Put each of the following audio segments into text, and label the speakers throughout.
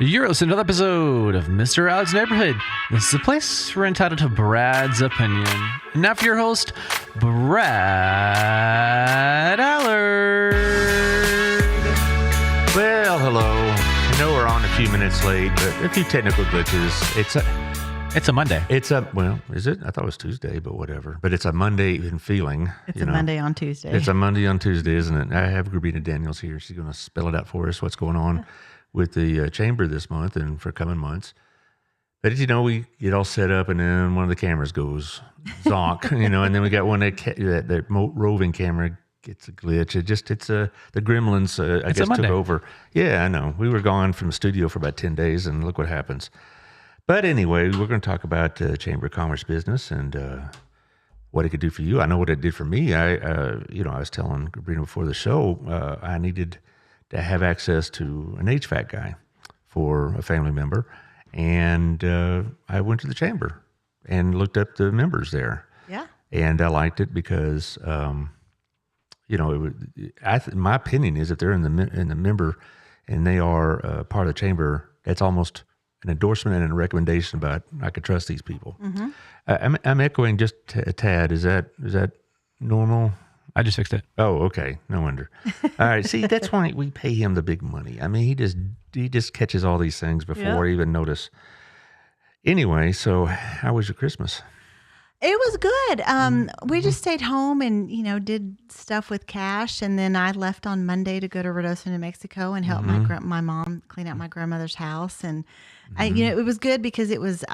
Speaker 1: You're listening to another episode of Mr. Allard's Neighborhood. This is a place we're entitled to Brad's opinion. And now for your host, Brad Allard.
Speaker 2: Well, hello. I know we're on a few minutes late, but a few technical glitches.
Speaker 1: It's a Monday.
Speaker 2: Is it? I thought it was Tuesday, but whatever. But it's a Monday in feeling.
Speaker 3: It's a Monday on Tuesday.
Speaker 2: It's a Monday on Tuesday, isn't it? I have Gabrina Daniels here. She's going to spell it out for us, what's going on with the chamber this month and for coming months. But we get all set up, and then one of the cameras goes zonk, and then we got one that roving camera gets a glitch. The gremlins, I guess, took over. Yeah, I know. We were gone from the studio for about 10 days, and look what happens. But anyway, we're going to talk about Chamber of Commerce business and what it could do for you. I know what it did for me. I was telling Gabrina before the show, I needed to have access to an HVAC guy for a family member. And I went to the chamber and looked up the members there.
Speaker 3: Yeah.
Speaker 2: And I liked it because, my opinion is if they're in the member and they are part of the chamber, that's almost an endorsement and a recommendation about I could trust these people. Mm-hmm. I'm echoing just a tad. Is that normal?
Speaker 1: I just fixed it.
Speaker 2: Oh, okay. No wonder. All right. See, that's why we pay him the big money. I mean, he just catches all these things before I even notice. Anyway, so how was your Christmas?
Speaker 3: It was good. We just stayed home and, did stuff with Cash. And then I left on Monday to go to Ruidoso, New Mexico and help my mom clean out my grandmother's house. And it was good because it was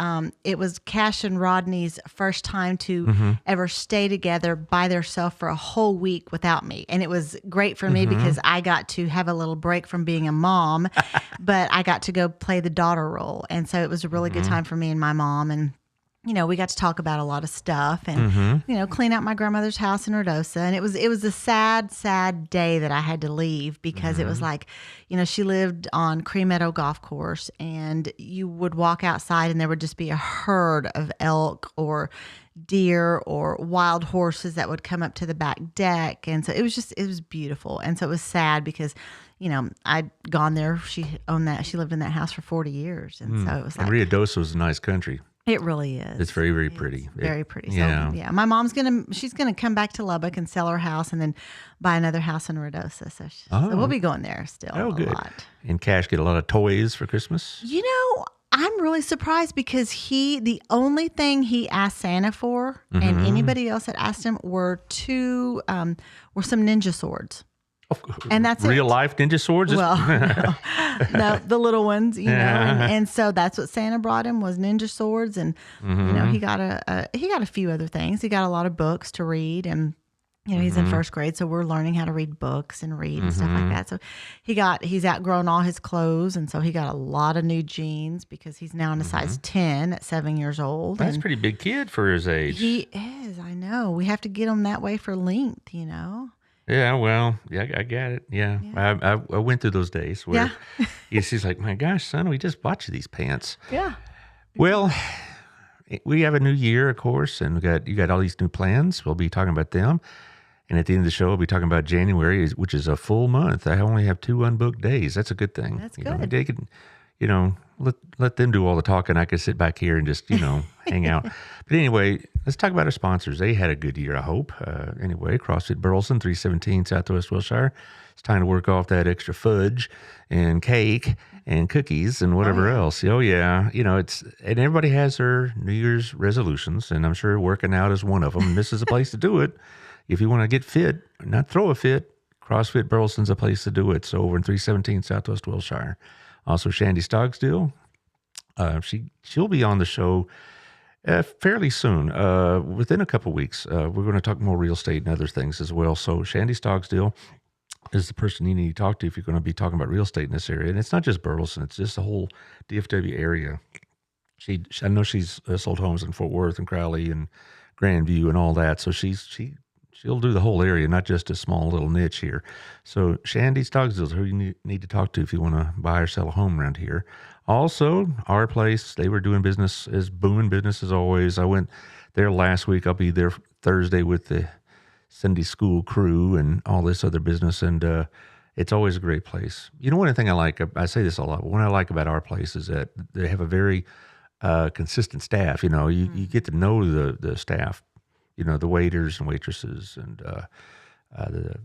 Speaker 3: Cash and Rodney's first time to ever stay together by themselves for a whole week without me. And it was great for me because I got to have a little break from being a mom, but I got to go play the daughter role. And so it was a really good time for me and my mom. And we got to talk about a lot of stuff and, clean out my grandmother's house in Ruidoso. And it was a sad, sad day that I had to leave because it was like, she lived on Cream Meadow Golf Course, and you would walk outside and there would just be a herd of elk or deer or wild horses that would come up to the back deck. And so it was beautiful. And so it was sad because I'd gone there. She lived in that house for 40 years. And so it was like.
Speaker 2: And Ruidoso is a nice country.
Speaker 3: It really is.
Speaker 2: It's very, very pretty.
Speaker 3: Very pretty. So,
Speaker 2: yeah.
Speaker 3: My mom's she's gonna come back to Lubbock and sell her house and then buy another house in Ruidoso. So we'll be going there still a lot.
Speaker 2: And Cash get a lot of toys for Christmas?
Speaker 3: I'm really surprised because the only thing he asked Santa for and anybody else that asked him were some ninja swords. And that's
Speaker 2: real life ninja swords?
Speaker 3: Well, no, the little ones, and so that's what Santa brought him was ninja swords, and he got a few other things. He got a lot of books to read, and he's in first grade, so we're learning how to read books and read and stuff like that. So he's outgrown all his clothes, and so he got a lot of new jeans because he's now in a size 10 at 7 years old.
Speaker 2: That's a pretty big kid for his age.
Speaker 3: He is. I know. We have to get him that way for length.
Speaker 2: Yeah, well, I got it. Yeah. I went through those days where she's like, my gosh, son, we just bought you these pants.
Speaker 3: Yeah.
Speaker 2: Well, we have a new year, of course, and you got all these new plans. We'll be talking about them. And at the end of the show, we'll be talking about January, which is a full month. I only have 2 unbooked days. That's a good thing.
Speaker 3: That's good.
Speaker 2: They can, let them do all the talking. I can sit back here and just, hang out. But anyway, let's talk about our sponsors. They had a good year, I hope. Anyway, CrossFit Burleson, 317 Southwest Wilshire. It's time to work off that extra fudge and cake and cookies and whatever else. Oh, yeah. And everybody has their New Year's resolutions, and I'm sure working out is one of them. This is a place to do it. If you want to get fit, not throw a fit, CrossFit Burleson's a place to do it. So over in 317 Southwest Wilshire. Also, Shandy Stogsdill. She'll be on the show fairly soon, within a couple weeks. We're going to talk more real estate and other things as well. So Shandy Stogsdill is the person you need to talk to if you're going to be talking about real estate in this area. And it's not just Burleson; it's just the whole DFW area. I know she's sold homes in Fort Worth and Crowley and Grandview and all that. So she'll do the whole area, not just a small little niche here. So Shandy Stogsdill is who you need to talk to if you want to buy or sell a home around here. Also, our place, they were doing business, is booming business as always. I went there last week. I'll be there Thursday with the Sunday school crew and all this other business. And It's always a great place. You know, one thing I like, I say this a lot, but what I like about our place is that they have a very consistent staff. You know, you get to know the staff, you know, the waiters and waitresses and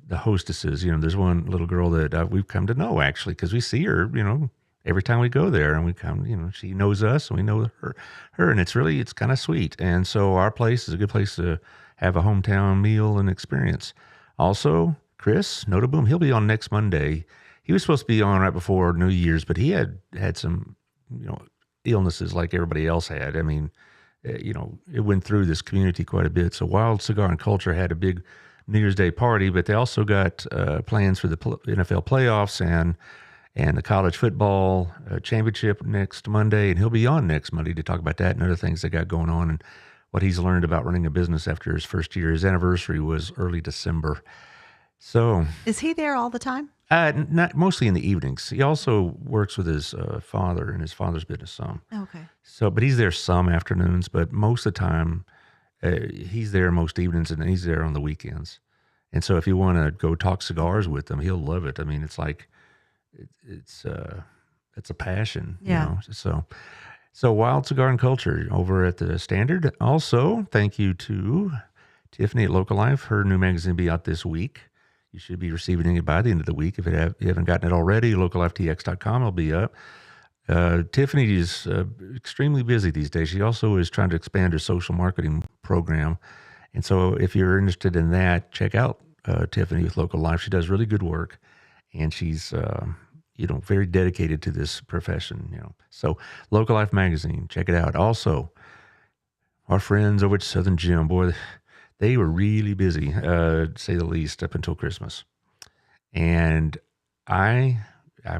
Speaker 2: the hostesses. You know, there's one little girl that we've come to know actually because we see her, you know, every time we go there, and we come, you know, she knows us and we know her, and it's kind of sweet. And so our place is a good place to have a hometown meal and experience. Also, Chris Notaboom, he'll be on next Monday. He was supposed to be on right before New Year's, but he had some, you know, illnesses like everybody else had. I mean, you know, it went through this community quite a bit. So Wild Cigar and Culture had a big New Year's Day party, but they also got plans for the NFL playoffs and the college football championship next Monday. And he'll be on next Monday to talk about that and other things they got going on and what he's learned about running a business after his first year. His anniversary was early December. So,
Speaker 3: is he there all the time?
Speaker 2: Not mostly in the evenings. He also works with his father and his father's business some.
Speaker 3: Okay.
Speaker 2: So, but he's there some afternoons. But most of the time, he's there most evenings, and he's there on the weekends. And so, if you want to go talk cigars with him, he'll love it. I mean, it's like it's a passion.
Speaker 3: Yeah.
Speaker 2: You know? So Wild Cigar and Culture over at the Standard. Also, thank you to Tiffany at Local Life. Her new magazine will be out this week. You should be receiving it by the end of the week. If you haven't gotten it already, locallifetx.com will be up. Tiffany is extremely busy these days. She also is trying to expand her social marketing program. And so if you're interested in that, check out Tiffany with Local Life. She does really good work, and she's you know, very dedicated to this profession. You know, so Local Life magazine, check it out. Also, our friends over at Southern Gym, boy, they were really busy, to say the least, up until Christmas. And I'm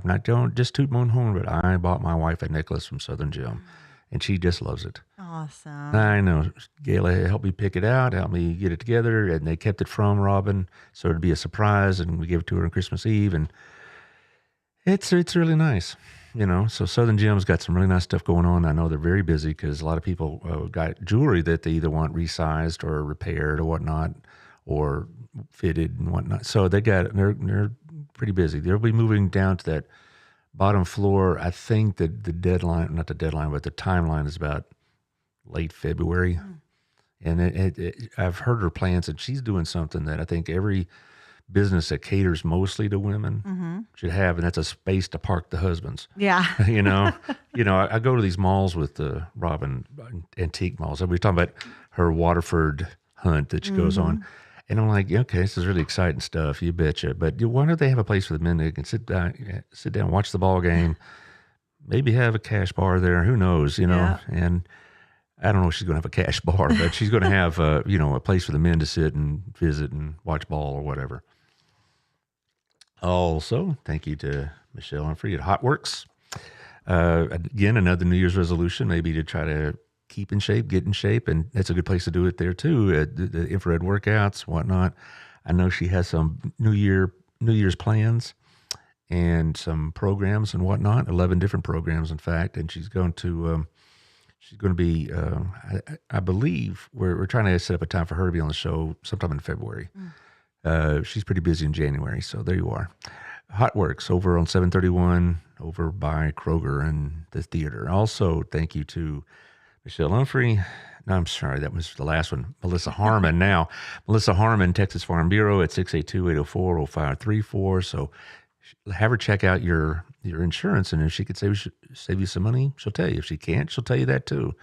Speaker 2: not going just toot my own horn, but I bought my wife a necklace from Southern Gym, and she just loves it.
Speaker 3: Awesome.
Speaker 2: I know. Gayla helped me pick it out, helped me get it together, and they kept it from Robin, so it'd be a surprise, and we gave it to her on Christmas Eve, and it's really nice. You know, so Southern Gym's got some really nice stuff going on. I know they're very busy because a lot of people got jewelry that they either want resized or repaired or whatnot, or fitted and whatnot. So they're pretty busy. They'll be moving down to that bottom floor. I think that the deadline, not the deadline, but the timeline is about late February. And I've heard her plans, and she's doing something that I think every business that caters mostly to women should have, and that's a space to park the husbands.
Speaker 3: Yeah.
Speaker 2: you know, I go to these malls with Robin, antique malls. We're talking about her Waterford hunt that she goes on, and I'm like, okay, this is really exciting stuff. You betcha. But why don't they have a place for the men that can sit down, watch the ball game, maybe have a cash bar there? Who knows? You know,
Speaker 3: Yeah.
Speaker 2: and I don't know if she's going to have a cash bar, but she's going to have a place for the men to sit and visit and watch ball or whatever. Also, thank you to Michelle Humphrey at Hotworks. Again, another New Year's resolution, maybe to try to keep in shape, get in shape, and that's a good place to do it there too. The infrared workouts, whatnot. I know she has some New Year's plans and some programs and whatnot. 11 different programs, in fact, and she's going to be. I believe we're trying to set up a time for her to be on the show sometime in February. She's pretty busy in January, so there you are. Hotworks over on 731 over by Kroger and the theater. Also, thank you to Michelle Humphrey. No, I'm sorry, that was the last one. Melissa Harmon now. Melissa Harmon, Texas Farm Bureau at 682-804-0534. So have her check out your insurance, and if she could save you some money, she'll tell you. If she can't, she'll tell you that too.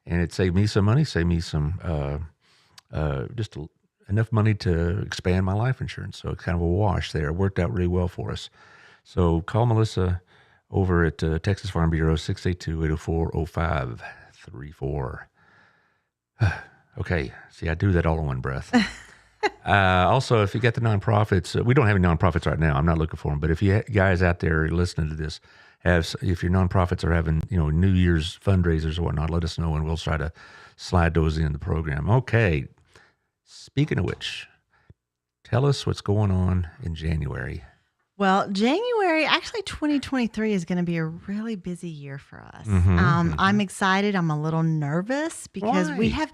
Speaker 2: And it saved me some money, saved me some enough money to expand my life insurance. So it's kind of a wash there. It worked out really well for us. So call Melissa over at Texas Farm Bureau, 682-804-0534. Okay. See, I do that all in one breath. Also, if you got the nonprofits, we don't have any nonprofits right now. I'm not looking for them. But if you guys out there listening to this, if your nonprofits are having, New Year's fundraisers or whatnot, let us know and we'll try to slide those in the program. Okay. Speaking of which, tell us what's going on in January.
Speaker 3: Well, January, actually 2023 is going to be a really busy year for us. I'm excited. I'm a little nervous because we have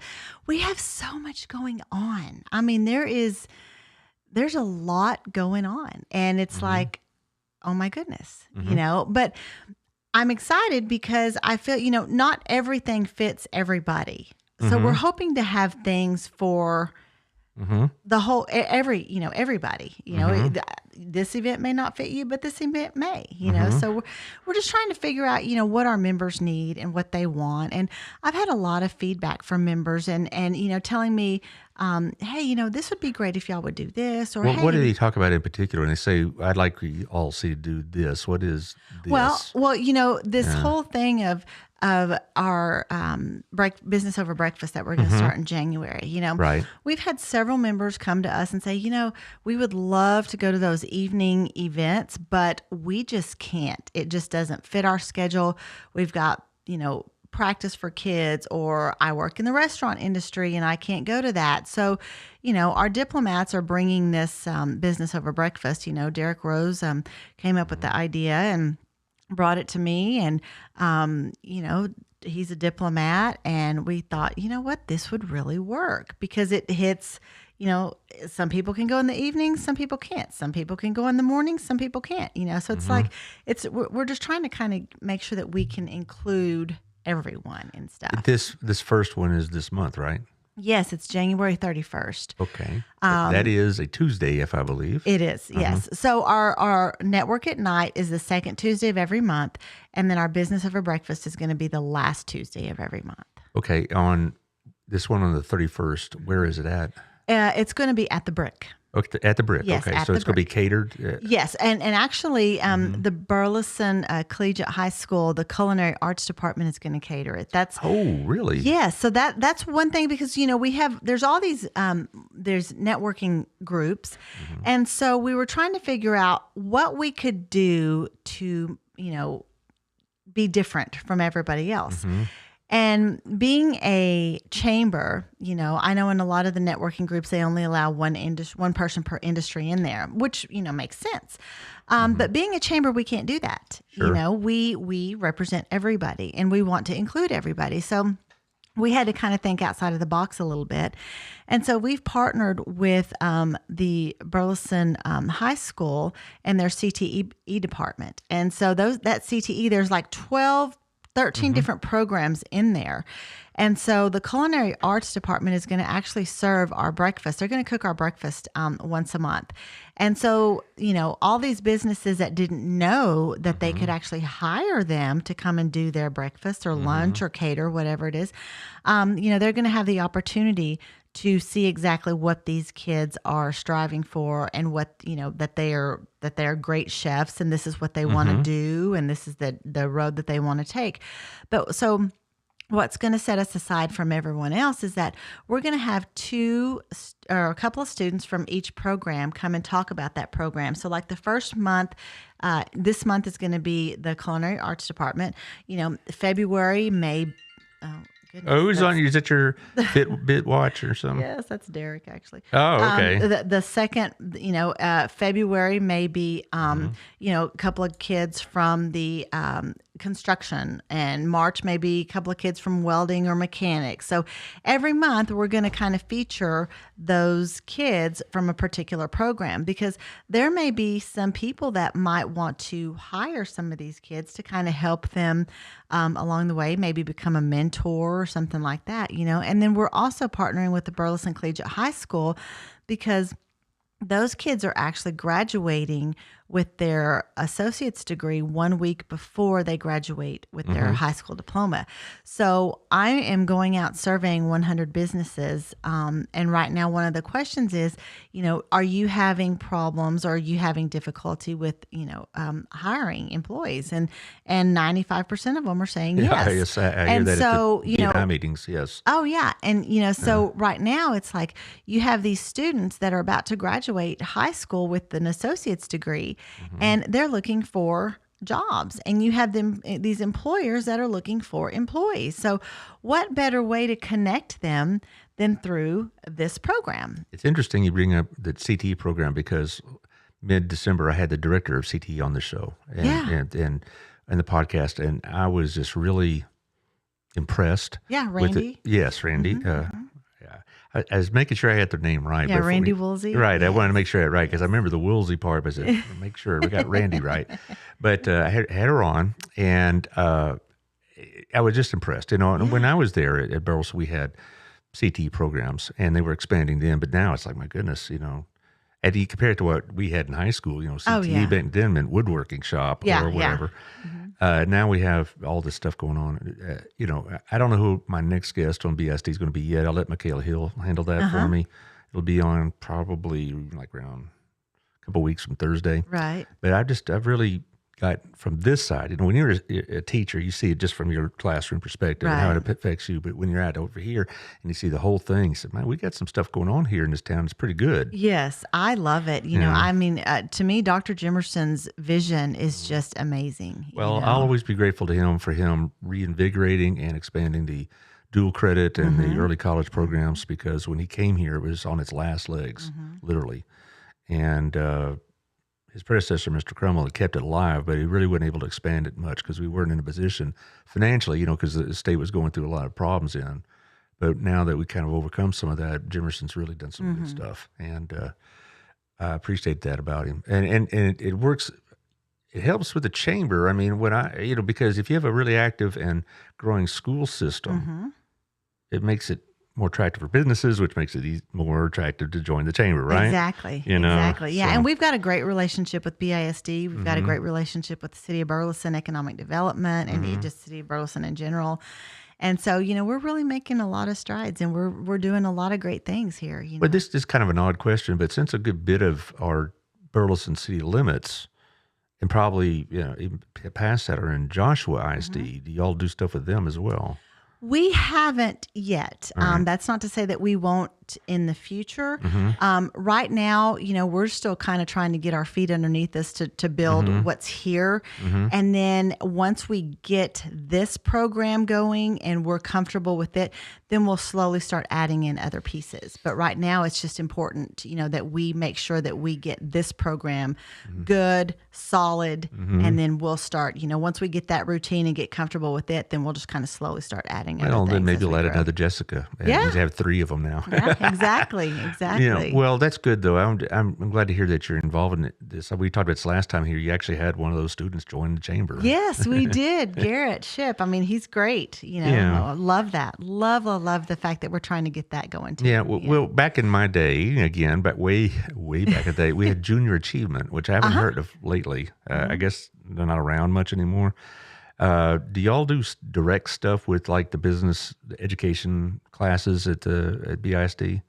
Speaker 3: so much going on. I mean, there's a lot going on, and it's like oh my goodness, but I'm excited because I feel, not everything fits everybody. So we're hoping to have things for the whole, everybody, this event may not fit you, but this event may, so we're just trying to figure out, what our members need and what they want. And I've had a lot of feedback from members and, telling me, hey, this would be great if y'all would do this, or,
Speaker 2: what do they talk about in particular when they say, I'd like you all to do this? What is this?
Speaker 3: Well, this whole thing of our business over breakfast that we're going to start in January.
Speaker 2: Right.
Speaker 3: We've had several members come to us and say, we would love to go to those evening events, but we just can't. It just doesn't fit our schedule. We've got, practice for kids, or I work in the restaurant industry and I can't go to that. So, our diplomats are bringing this business over breakfast. Derek Rose came up with the idea and brought it to me, and he's a diplomat, and we thought, what, this would really work because it hits, some people can go in the evenings, some people can't, some people can go in the mornings, some people can't, so it's like we're just trying to kind of make sure that we can include everyone and stuff.
Speaker 2: This first one is this month, right?
Speaker 3: Yes, it's January 31st.
Speaker 2: Okay. That is a Tuesday, if I believe.
Speaker 3: It is, yes. So our network at night is the second Tuesday of every month, and then our business over breakfast is going to be the last Tuesday of every month.
Speaker 2: Okay. On this one on the 31st, where is it at?
Speaker 3: It's going to be at the Brick.
Speaker 2: Okay, at the Brick.
Speaker 3: Yes,
Speaker 2: okay, so it's going to be catered?
Speaker 3: Yes, and actually the Burleson Collegiate High School, the Culinary Arts Department is going to cater it.
Speaker 2: Oh, really?
Speaker 3: Yes, so that's one thing because, there's all these, there's networking groups, and so we were trying to figure out what we could do to, be different from everybody else. And being a chamber, I know in a lot of the networking groups, they only allow one person per industry in there, which, makes sense. But being a chamber, we can't do that.
Speaker 2: Sure.
Speaker 3: We represent everybody and we want to include everybody. So we had to kind of think outside of the box a little bit. And so we've partnered with the Burleson High School and their CTE department. And so that CTE, there's like 13 different programs in there. And so the Culinary Arts Department is going to actually serve our breakfast. They're going to cook our breakfast once a month. And so, all these businesses that didn't know that they could actually hire them to come and do their breakfast or lunch or cater, whatever it is, they're going to have the opportunity to see exactly what these kids are striving for and what, that they are great chefs and this is what they want to do and this is the road that they want to take. But so what's going to set us aside from everyone else is that we're going to have a couple of students from each program come and talk about that program. So like the first month, this month is going to be the Culinary Arts Department. February, May.
Speaker 2: Who's on you? Is it your bit watch or something?
Speaker 3: Yes, that's Derek actually.
Speaker 2: Oh, okay.
Speaker 3: The second, February may be, a couple of kids from the construction, and March may be a couple of kids from welding or mechanics. So every month we're going to kind of feature those kids from a particular program because there may be some people that might want to hire some of these kids to kind of help them along the way, maybe become a mentor or something like that, And then we're also partnering with the Burleson Collegiate High School because those kids are actually graduating with their associate's degree 1 week before they graduate with their high school diploma. So I am going out surveying 100 businesses. And right now, one of the questions is, are you having problems or are you having difficulty with, hiring employees? And 95% of them are saying yes.
Speaker 2: I hear that at the BNI meetings, yes.
Speaker 3: Oh, yeah. And, so right now it's like you have these students that are about to graduate high school with an associate's degree. And they're looking for jobs, and you have these employers that are looking for employees. So what better way to connect them than through this program?
Speaker 2: It's interesting you bring up the CTE program because mid-December I had the director of CTE on the show and the podcast, and I was just really impressed.
Speaker 3: Yeah, Randy.
Speaker 2: Yes, Randy. Yeah. I was making sure I had their name right.
Speaker 3: Yeah,
Speaker 2: before
Speaker 3: Randy
Speaker 2: we-
Speaker 3: Woolsey.
Speaker 2: Right. I
Speaker 3: Yes.
Speaker 2: wanted to make sure I had it right because I remember the Woolsey part, but I said, make sure we got Randy right. But I had her on, and I was just impressed. You know, and when I was there at Burleson, we had CT programs, and they were expanding them. But now it's like, my goodness, you know, and you compare it to what we had in high school, you know, CT back then meant woodworking shop or whatever. Now we have all this stuff going on. You know, I don't know who my next guest on BSD is going to be yet. I'll let Michaela Hill handle that for me. It'll be on probably like around a couple of weeks from Thursday.
Speaker 3: Right.
Speaker 2: But I've really got from this side, you know, when you're a teacher, you see it just from your classroom perspective and how it affects you. But when you're out over here and you see the whole thing, you say, man, we got some stuff going on here in this town. It's pretty good.
Speaker 3: Yes, I love it. You know, I mean, to me, Dr. Jimerson's vision is just amazing.
Speaker 2: Well,
Speaker 3: you know?
Speaker 2: I'll always be grateful to him for him reinvigorating and expanding the dual credit and the early college programs, because when he came here, it was on its last legs, literally. And his predecessor, Mr. Crummell, had kept it alive, but he really wasn't able to expand it much because we weren't in a position financially, you know, because the state was going through a lot of problems in. But now that we kind of overcome some of that, Jimerson's really done some good stuff. And I appreciate that about him. And it works. It helps with the chamber. I mean, because if you have a really active and growing school system, it makes it more attractive for businesses, which makes it more attractive to join the chamber, right?
Speaker 3: Exactly.
Speaker 2: You know,
Speaker 3: exactly. Yeah.
Speaker 2: so-
Speaker 3: And we've got a great relationship with BISD. We've got a great relationship with the City of Burleson Economic Development and just City of Burleson in general. And so, you know, we're really making a lot of strides, and we're doing a lot of great things here. You know?
Speaker 2: But this is kind of an odd question, but since a good bit of our Burleson city limits, and probably even past that, are in Joshua ISD, do y'all do stuff with them as well?
Speaker 3: We haven't yet. That's not to say that we won't in the future. Right now, you know, we're still kind of trying to get our feet underneath us to build what's here. And then once we get this program going and we're comfortable with it, then we'll slowly start adding in other pieces. But right now, it's just important, you know, that we make sure that we get this program good, solid, and then we'll start, you know, once we get that routine and get comfortable with it, then we'll just kind of slowly start adding other
Speaker 2: Well,
Speaker 3: things
Speaker 2: then maybe
Speaker 3: as
Speaker 2: you'll
Speaker 3: we
Speaker 2: add
Speaker 3: grow.
Speaker 2: another Jessica. And
Speaker 3: Yeah.
Speaker 2: you have 3 of them now.
Speaker 3: Yeah, exactly.
Speaker 2: You know, well, that's good though. I'm glad to hear that you're involved in this. We talked about this last time here. You actually had one of those students join the chamber.
Speaker 3: Yes, we did. Garrett Ship. I mean, he's great. You know,
Speaker 2: Yeah.
Speaker 3: I love that. Love the fact that we're trying to get that going too.
Speaker 2: Yeah, well, back in my day, again, but way back in the day, we had junior achievement, which I haven't heard of lately. I guess they're not around much anymore. Do y'all do direct stuff with like the business education classes at BISD?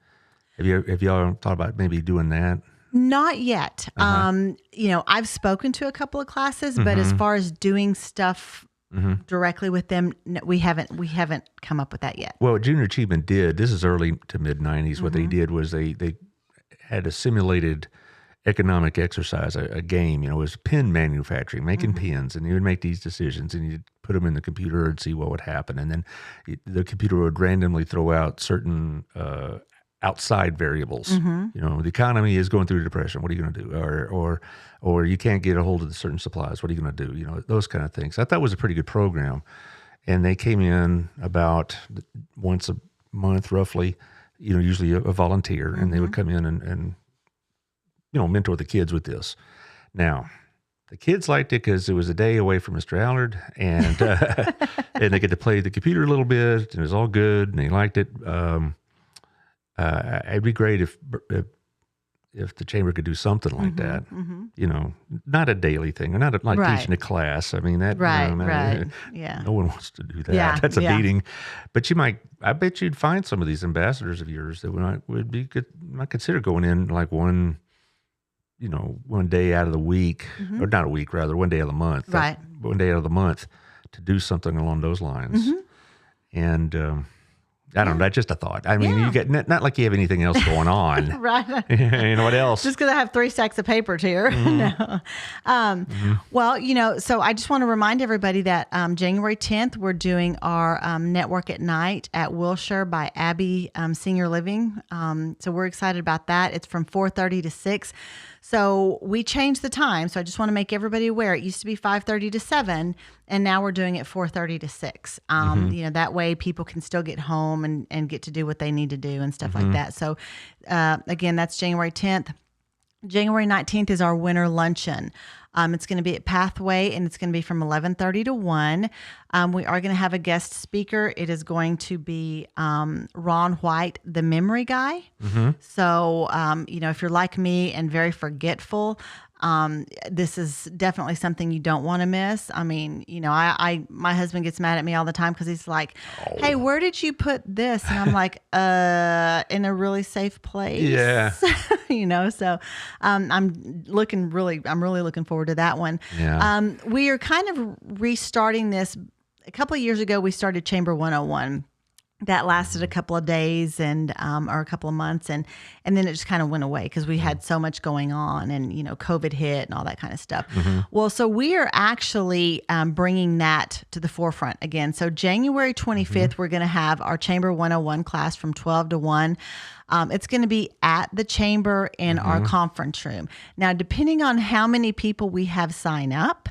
Speaker 2: Have y'all thought about maybe doing that?
Speaker 3: Not yet. You know, I've spoken to a couple of classes, but as far as doing stuff directly with them, we haven't come up with that yet.
Speaker 2: Well, what Junior Achievement did, this is early to mid 90s, what they did was they had a simulated economic exercise, a game, you know, it was pin manufacturing, making pins, and you would make these decisions and you'd put them in the computer and see what would happen. And then the computer would randomly throw out certain outside variables. You know, the economy is going through a depression. What are you going to do? Or you can't get a hold of certain supplies. What are you going to do? You know, those kind of things. I thought it was a pretty good program. And they came in about once a month, roughly, you know, usually a volunteer, and they would come in and you know, mentor the kids with this. Now, the kids liked it because it was a day away from Mr. Allard, and and they get to play the computer a little bit, and it was all good, and they liked it. It'd be great if the chamber could do something like that. You know, not a daily thing, or not like
Speaker 3: Right.
Speaker 2: teaching a class. I mean, that
Speaker 3: Right,
Speaker 2: you know,
Speaker 3: right. Yeah.
Speaker 2: no one wants to do that.
Speaker 3: Yeah,
Speaker 2: That's a
Speaker 3: yeah.
Speaker 2: beating. But I bet you'd find some of these ambassadors of yours that would be good. Might consider going in like one day out of the week, or not a week, rather, one day of the month.
Speaker 3: Right.
Speaker 2: One day out of the month to do something along those lines. And I don't know, that's just a thought. I mean,
Speaker 3: Yeah.
Speaker 2: you get not like you have anything else going on.
Speaker 3: Right.
Speaker 2: You know what else?
Speaker 3: Just because I have 3 stacks of papers here. No. Well, you know, so I just want to remind everybody that January 10th, we're doing our network at night at Wilshire by Abbey Senior Living. So we're excited about that. It's from 4:30 to 6. So we changed the time. So I just want to make everybody aware. It used to be 5:30 to 7, and now we're doing it 4:30 to 6. That way people can still get home and get to do what they need to do and stuff like that. So again, that's January 10th. January 19th is our winter luncheon. It's going to be at Pathway, and it's going to be from 11:30 to 1. We are going to have a guest speaker. It is going to be Ron White, the memory guy. So, if you're like me and very forgetful, this is definitely something you don't want to miss. I mean, my husband gets mad at me all the time because he's like, "Hey, where did you put this?" And I'm like, in a really safe place.
Speaker 2: Yeah.
Speaker 3: So I'm really looking forward to that one.
Speaker 2: Yeah.
Speaker 3: We are kind of restarting this. A couple of years ago, we started Chamber 101. That lasted a couple of days or a couple of months, and then it just kind of went away because we had so much going on, and COVID hit and all that kind of stuff. Well, so we are actually bringing that to the forefront again. So January 25th, we're going to have our Chamber 101 class from 12 to 1. It's going to be at the chamber in our conference room. Now, depending on how many people we have sign up,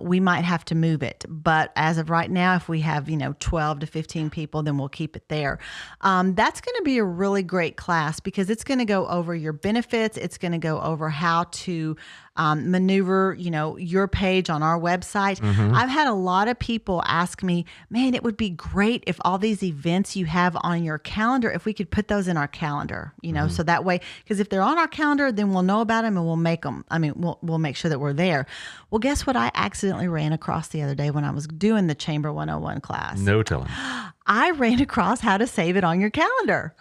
Speaker 3: we might have to move it. But as of right now, if we have, 12 to 15 people, then we'll keep it there. That's going to be a really great class because it's going to go over your benefits. It's going to go over how to maneuver, your page on our website. I've had a lot of people ask me, man, it would be great if all these events you have on your calendar, if we could put those in our calendar, so that way, because if they're on our calendar, then we'll know about them and we'll make them. I mean, we'll make sure that we're there. Well, guess what? I accidentally ran across the other day when I was doing the Chamber 101 class.
Speaker 2: No telling.
Speaker 3: I ran across how to save it on your calendar.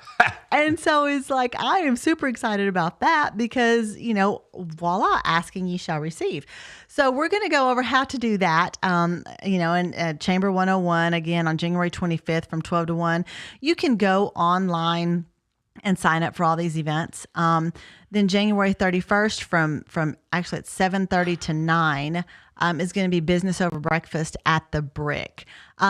Speaker 3: And so it's like, I am super excited about that because, voila, asking ye shall receive. So we're going to go over how to do that, in Chamber 101, again, on January 25th from 12 to 1. You can go online and sign up for all these events. Then January 31st from actually it's 7:30 to 9 is going to be business over breakfast at the Brick.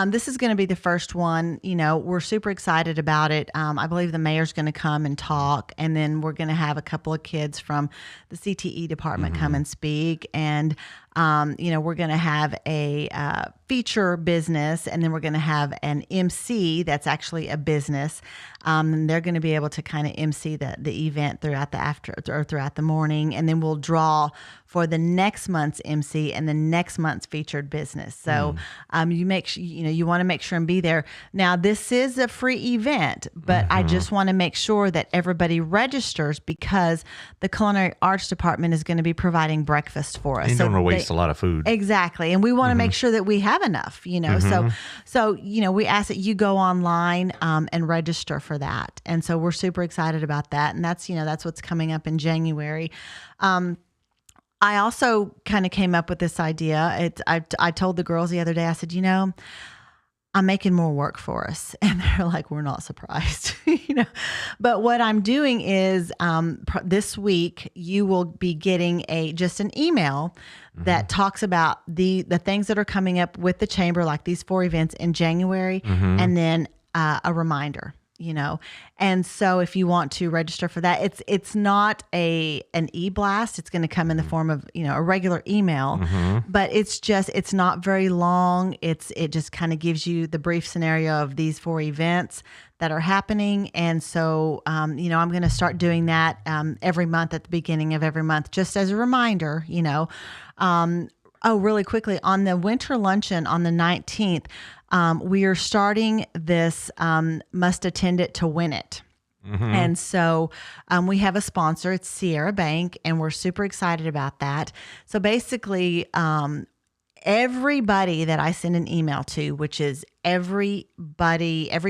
Speaker 3: This is going to be the first one. We're super excited about it. I believe the mayor's going to come and talk, and then we're going to have a couple of kids from the CTE department come and speak. And, we're going to have a feature business, and then we're going to have an MC that's actually a business. And they're going to be able to kind of MC the event throughout the morning, and then we'll draw for the next month's MC and the next month's featured business. So you want to make sure and be there. Now, this is a free event, but I just want to make sure that everybody registers because the Culinary Arts Department is going to be providing breakfast for us.
Speaker 2: You don't want to waste a lot of food.
Speaker 3: Exactly. And we want to make sure that we have enough, So we ask that you go online and register for that. And so we're super excited about that. And that's what's coming up in January. I also kind of came up with this idea. I told the girls the other day, I said, I'm making more work for us. And they're like, we're not surprised, But what I'm doing is this week, you will be getting just an email that talks about the things that are coming up with the chamber, like these 4 events in January, and then a reminder. And so if you want to register for that, it's not an e-blast. It's going to come in the form of, a regular email, but it's not very long. It just kind of gives you the brief scenario of these 4 events that are happening. And so, I'm going to start doing that every month at the beginning of every month, just as a reminder, really quickly on the winter luncheon on the 19th, we are starting this must attend it to win it. And so we have a sponsor. It's Sierra Bank, and we're super excited about that. So basically, everybody that I send an email to, which is every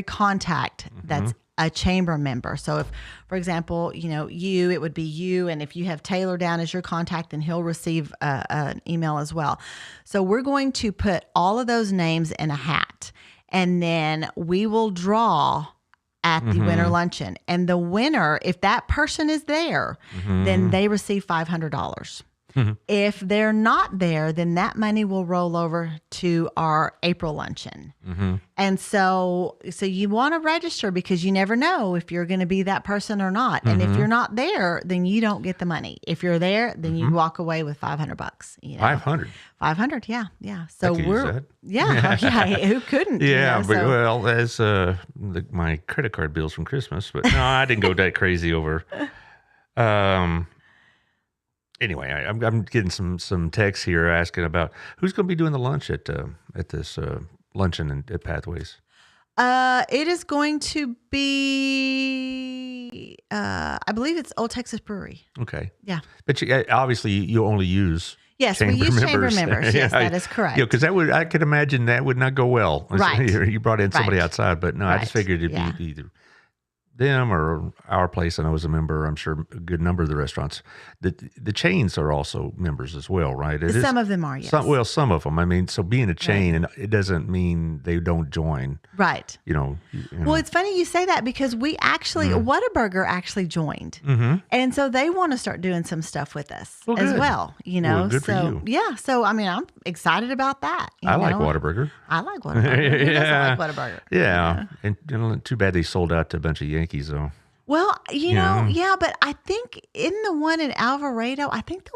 Speaker 3: contact that's a chamber member. So if, for example, it would be you. And if you have Taylor down as your contact, then he'll receive an email as well. So we're going to put all of those names in a hat, and then we will draw at the winter luncheon. And the winner, if that person is there, then they receive $500. If they're not there, then that money will roll over to our April luncheon. And so you want to register because you never know if you're going to be that person or not. And if you're not there, then you don't get the money. If you're there, then you walk away with $500. You know? 500, yeah. So
Speaker 2: I could use that.
Speaker 3: yeah. Who couldn't?
Speaker 2: Yeah,
Speaker 3: you know,
Speaker 2: but
Speaker 3: so.
Speaker 2: well, as my credit card bills from Christmas, but no, I didn't go that crazy over. Anyway, I'm getting some texts here asking about who's going to be doing the lunch at this luncheon at Pathways.
Speaker 3: It is going to be, I believe it's Old Texas Brewery.
Speaker 2: Okay.
Speaker 3: Yeah.
Speaker 2: But obviously you only use
Speaker 3: Yes, we use chamber members. Yes, that is correct.
Speaker 2: Yeah, because I could imagine that would not go well.
Speaker 3: Right.
Speaker 2: You brought in somebody
Speaker 3: Right.
Speaker 2: outside, but no, I just figured it'd be either them or our place. And I was a member. I'm sure a good number of the restaurants. The chains are also members as well, right?
Speaker 3: Some of them are, yes.
Speaker 2: Some of them. I mean, so being a chain, and it doesn't mean they don't join.
Speaker 3: Right.
Speaker 2: You know.
Speaker 3: Well, it's funny you say that because we actually, Whataburger actually joined. And so they want to start doing some stuff with us as well, you know.
Speaker 2: Well, good for you.
Speaker 3: Yeah. So, I mean, I'm excited about that.
Speaker 2: I like Whataburger.
Speaker 3: I like Whataburger. Who doesn't like Whataburger?
Speaker 2: Yeah. And too bad they sold out to a bunch of Yankees, though.
Speaker 3: Well, you know, yeah, but I think in the one in Alvarado, I think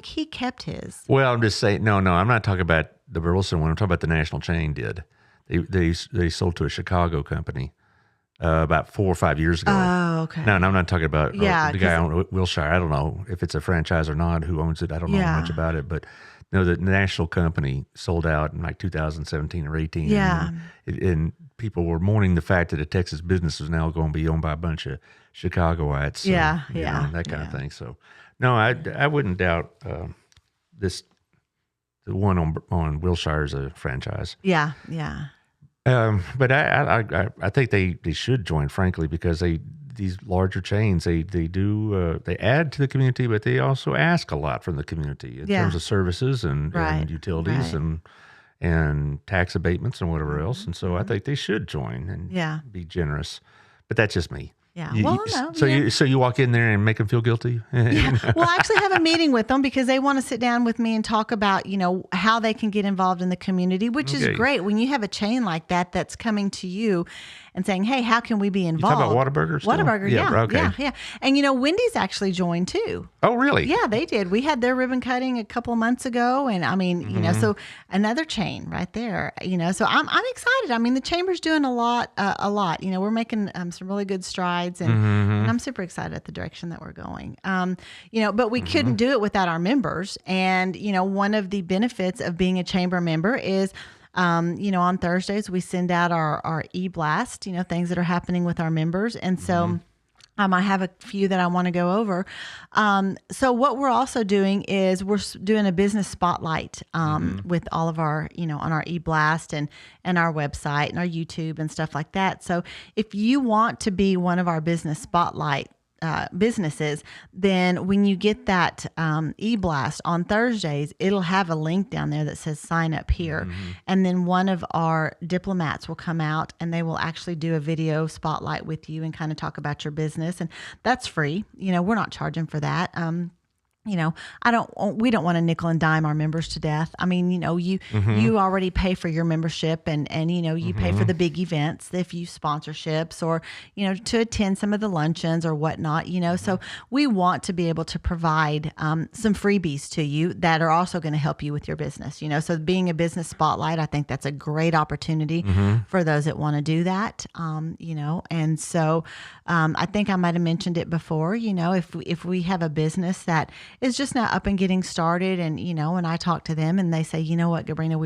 Speaker 3: he kept his.
Speaker 2: Well, I'm just saying, no, I'm not talking about the Burleson one. I'm talking about the national chain did. They sold to a Chicago company about 4 or 5 years ago.
Speaker 3: Oh, okay.
Speaker 2: No, I'm not talking about the guy on Wilshire. I don't know if it's a franchise or not, who owns it. I don't know much about it, but no, the national company sold out in like 2017 or 18.
Speaker 3: Yeah.
Speaker 2: And people were mourning the fact that a Texas business is now going to be owned by a bunch of Chicagoites. So, that kind of thing. So, no, I wouldn't doubt the one on Wilshire is a franchise.
Speaker 3: Yeah.
Speaker 2: But I think they should join, frankly, because these larger chains they add to the community, but they also ask a lot from the community in terms of services and utilities and tax abatements and whatever else. And so I think they should join and be generous. But that's just me.
Speaker 3: Yeah.
Speaker 2: So you walk in there and make them feel guilty?
Speaker 3: Yeah. Well, I actually have a meeting with them because they want to sit down with me and talk about, how they can get involved in the community, which is great when you have a chain like that that's coming to you and saying, hey, how can we be involved?
Speaker 2: You talking about Whataburger still?
Speaker 3: Whataburger, yeah. And, Wendy's actually joined too.
Speaker 2: Oh, really?
Speaker 3: Yeah, they did. We had their ribbon cutting a couple of months ago. And I mean, so another chain right there, so I'm excited. I mean, the chamber's doing a lot. We're making some really good strides and I'm super excited at the direction that we're going. But we couldn't do it without our members. And, one of the benefits of being a chamber member is on Thursdays, we send out our e-blast, things that are happening with our members. And so I have a few that I want to go over. So what we're also doing is we're doing a business spotlight with all of our, on our e-blast and our website and our YouTube and stuff like that. So if you want to be one of our business spotlight businesses, then when you get that e-blast on Thursdays, it'll have a link down there that says sign up here. And then one of our diplomats will come out and they will actually do a video spotlight with you and kind of talk about your business. And that's free. We're not charging for that. We don't want to nickel and dime our members to death. I mean, you already pay for your membership and you pay for the big events, if you sponsorships or, to attend some of the luncheons or whatnot, so we want to be able to provide some freebies to you that are also going to help you with your business, so being a business spotlight, I think that's a great opportunity for those that want to do that, and so I think I might've mentioned it before, if we have a business that is just now up and getting started. And, when I talk to them and they say, you know what, Gabrina,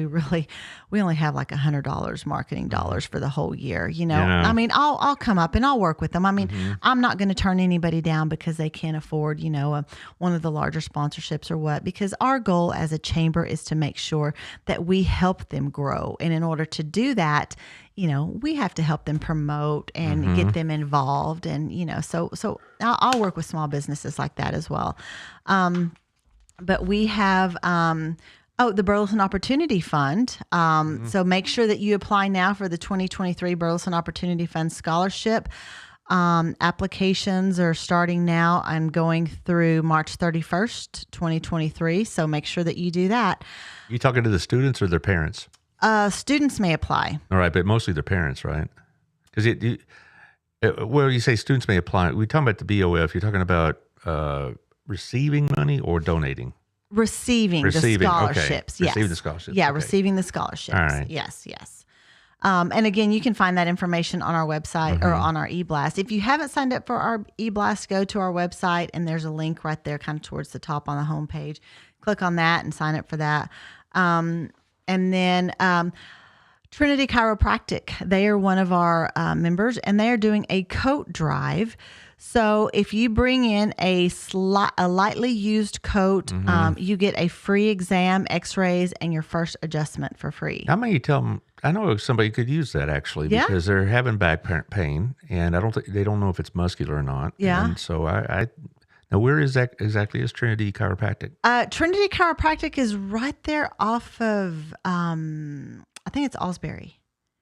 Speaker 3: we only have like $100 marketing dollars for the whole year. I mean, I'll come up and I'll work with them. I mean, I'm not going to turn anybody down because they can't afford, one of the larger sponsorships or what, because our goal as a chamber is to make sure that we help them grow. And in order to do that, we have to help them promote and get them involved. And, so I'll work with small businesses like that as well. But we have, the Burleson Opportunity Fund. So make sure that you apply now for the 2023 Burleson Opportunity Fund Scholarship. Applications are starting now. I'm going through March 31st, 2023. So make sure that you do that.
Speaker 2: You talking to the students or their parents?
Speaker 3: Students may apply.
Speaker 2: All right, but mostly their parents, right? Because well, you say students may apply. We're talking about the BOF. You're talking about receiving money or donating?
Speaker 3: Receiving the scholarships.
Speaker 2: Okay.
Speaker 3: Yes.
Speaker 2: Receiving the scholarships.
Speaker 3: Yeah,
Speaker 2: okay.
Speaker 3: receiving the scholarships.
Speaker 2: All right.
Speaker 3: Yes. And again, you can find that information on our website or on our e-blast. If you haven't signed up for our e-blast, go to our website and there's a link right there kind of towards the top on the homepage. Click on that and sign up for that. And then Trinity Chiropractic, they are one of our members, and they are doing a coat drive. So if you bring in a lightly used coat, you get a free exam, x-rays, and your first adjustment for free.
Speaker 2: How many you tell them? I know somebody could use that actually because they're having back pain, and they don't know if it's muscular or not.
Speaker 3: Yeah.
Speaker 2: And so now where is that exactly is Trinity Chiropractic?
Speaker 3: Trinity Chiropractic is right there off of, I think it's Alsbury.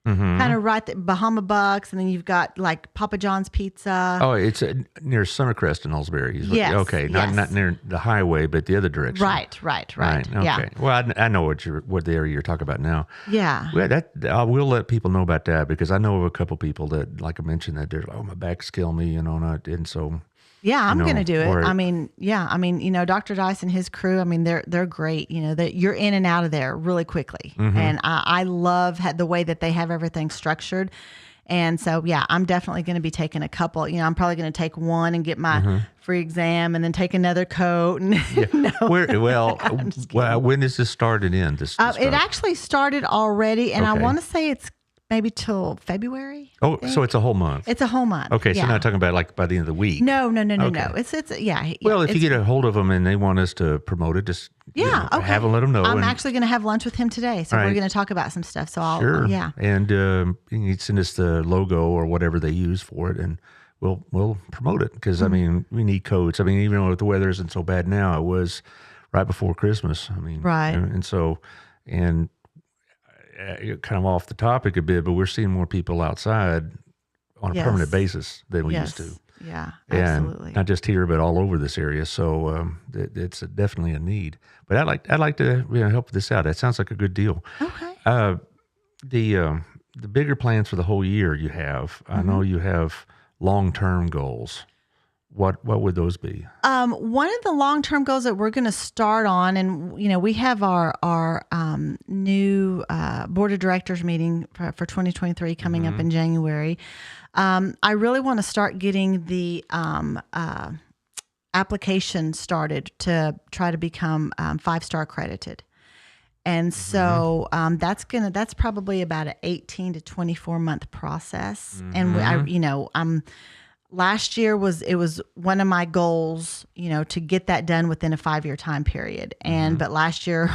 Speaker 3: Kind of right there, Bahama Bucks, and then you've got like Papa John's Pizza.
Speaker 2: Oh, it's near Summercrest in Ellsbury.
Speaker 3: Yes.
Speaker 2: Okay, not near the highway, but the other direction.
Speaker 3: Right.
Speaker 2: Okay.
Speaker 3: Yeah.
Speaker 2: Well, I know what the area you're talking about now.
Speaker 3: Yeah.
Speaker 2: Well, I will let people know about that because I know of a couple people that, like I mentioned, that they're like, oh, my back's killing me, and so.
Speaker 3: Yeah, I'm going to do it.
Speaker 2: or-
Speaker 3: I mean, Dr. Dice and his crew, I mean, they're great. That you're in and out of there really quickly. And I love the way that they have everything structured. And so, yeah, I'm definitely going to be taking a couple. I'm probably going to take one and get my free exam and then take another coat. And
Speaker 2: when does this start and end? This
Speaker 3: it actually started already, and I
Speaker 2: Okay.
Speaker 3: want to say it's maybe till February.
Speaker 2: Oh, so it's a whole month.
Speaker 3: It's a whole month.
Speaker 2: Okay, so
Speaker 3: yeah.
Speaker 2: you're not talking about like by the end of the week.
Speaker 3: No.
Speaker 2: Okay.
Speaker 3: It's yeah.
Speaker 2: Well, if you
Speaker 3: it's-
Speaker 2: get a hold of them and they want us to promote it, just
Speaker 3: okay.
Speaker 2: have them let them know.
Speaker 3: I'm actually going to have lunch with him today, so
Speaker 2: All
Speaker 3: we're
Speaker 2: right.
Speaker 3: going to talk about some stuff. So I'll
Speaker 2: Sure.
Speaker 3: yeah.
Speaker 2: And you can send us the logo or whatever they use for it, and we'll promote it because I mean we need coats. I mean even though the weather isn't so bad now, it was right before Christmas. I mean
Speaker 3: Right.
Speaker 2: and so kind of off the topic a bit, but we're seeing more people outside on a
Speaker 3: Yes.
Speaker 2: permanent basis than we used to.
Speaker 3: Yeah,
Speaker 2: And
Speaker 3: absolutely.
Speaker 2: not just here, but all over this area. So it's definitely a need. But I'd like to help this out. That sounds like a good deal.
Speaker 3: Okay.
Speaker 2: The bigger plans for the whole year you have. I know you have long-term goals. What would those be?
Speaker 3: One of the long-term goals that we're going to start on, and we have our new board of directors meeting for 2023 coming up in January. I really want to start getting the application started to try to become 5-star accredited. And so that's probably about an 18 to 24 month process. And last year was one of my goals, to get that done within a 5-year time period. But last year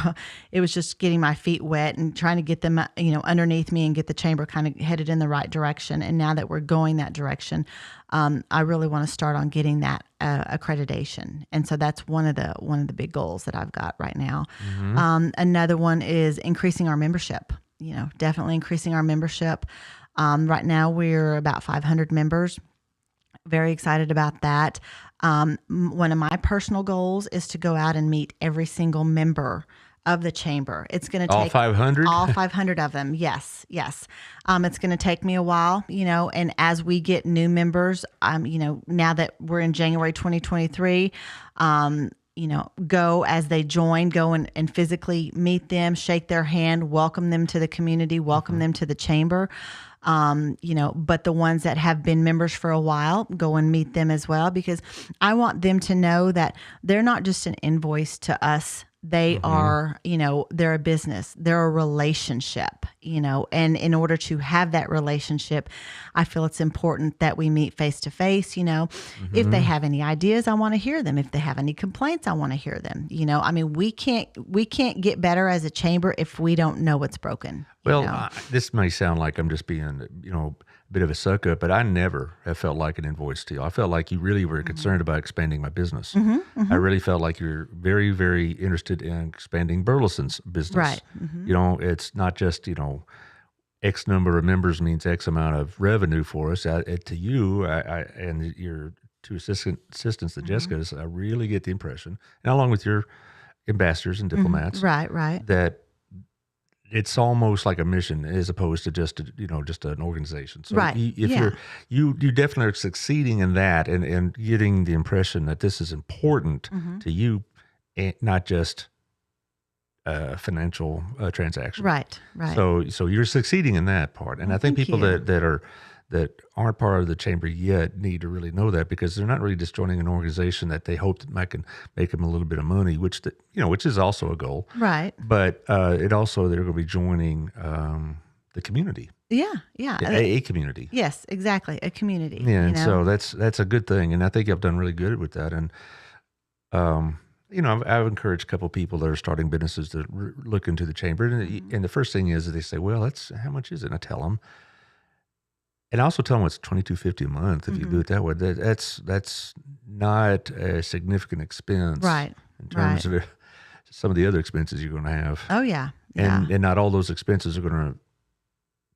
Speaker 3: it was just getting my feet wet and trying to get them, underneath me and get the chamber kind of headed in the right direction. And now that we're going that direction, I really want to start on getting that accreditation. And so that's one of the big goals that I've got right now. Another one is increasing our membership, definitely increasing our membership. Right now we're about 500 members. Very excited about that. One of my personal goals is to go out and meet every single member of the chamber. It's going to take
Speaker 2: all 500?
Speaker 3: All 500 of them. Yes. It's going to take me a while, and as we get new members, now that we're in January 2023, go as they join, go and physically meet them, shake their hand, welcome them to the community, welcome them to the chamber. But the ones that have been members for a while, go and meet them as well, because I want them to know that they're not just an invoice to us. They are, they're a business, they're a relationship, and in order to have that relationship, I feel it's important that we meet face to face. If they have any ideas, I want to hear them. If they have any complaints, I want to hear them. We can't get better as a chamber if we don't know what's broken.
Speaker 2: Well, this may sound like I'm just being, a bit of a suck up, but I never have felt like an invoice to you. I felt like you really were concerned about expanding my business. I really felt like you're very, very interested in expanding Burleson's business.
Speaker 3: Right.
Speaker 2: It's not just, X number of members means X amount of revenue for us. To you, and your two assistants, the Jessicas, I really get the impression, and along with your ambassadors and diplomats,
Speaker 3: Right.
Speaker 2: that it's almost like a mission as opposed to just an organization. So
Speaker 3: Right.
Speaker 2: you definitely are succeeding in that and getting the impression that this is important to you, and not just a financial transaction.
Speaker 3: Right.
Speaker 2: So you're succeeding in that part. And I think
Speaker 3: thank
Speaker 2: people
Speaker 3: you.
Speaker 2: that aren't part of the chamber yet need to really know that, because they're not really just joining an organization that they hope that might can make them a little bit of money, which is also a goal.
Speaker 3: Right.
Speaker 2: But it also, they're going to be joining the community.
Speaker 3: Yeah.
Speaker 2: A community.
Speaker 3: Yes, exactly. A community.
Speaker 2: Yeah, and so that's a good thing, and I think I've done really good with that. And I've encouraged a couple of people that are starting businesses to look into the chamber, and the first thing is that they say, "Well, that's how much is it?" And I tell them, and I also tell them it's $22.50 a month if you do it that way. That's not a significant expense,
Speaker 3: Right.
Speaker 2: In terms of some of the other expenses you're going to have.
Speaker 3: Oh yeah.
Speaker 2: And not all those expenses are going to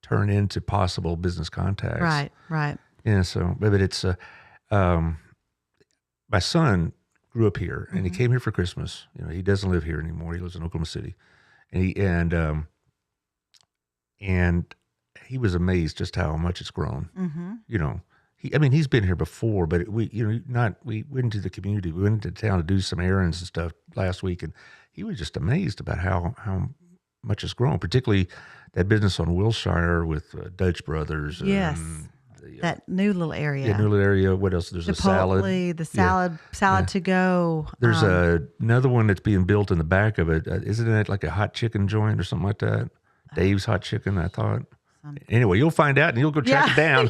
Speaker 2: turn into possible business contacts.
Speaker 3: Right.
Speaker 2: Yeah. So, but it's my son grew up here, and he came here for Christmas. He doesn't live here anymore. He lives in Oklahoma City, and he was amazed just how much it's grown. He's been here before, but we went to the community. We went into town to do some errands and stuff last week, and he was just amazed about how much it's grown, particularly that business on Wilshire with Dutch Brothers.
Speaker 3: Yes. That new little area.
Speaker 2: Yeah, new little area. What else? There's
Speaker 3: Chipotle,
Speaker 2: a salad.
Speaker 3: salad to go.
Speaker 2: There's another one that's being built in the back of it. Isn't it like a hot chicken joint or something like that? Dave's Hot Chicken, I thought. Anyway, you'll find out, and you'll go track it down.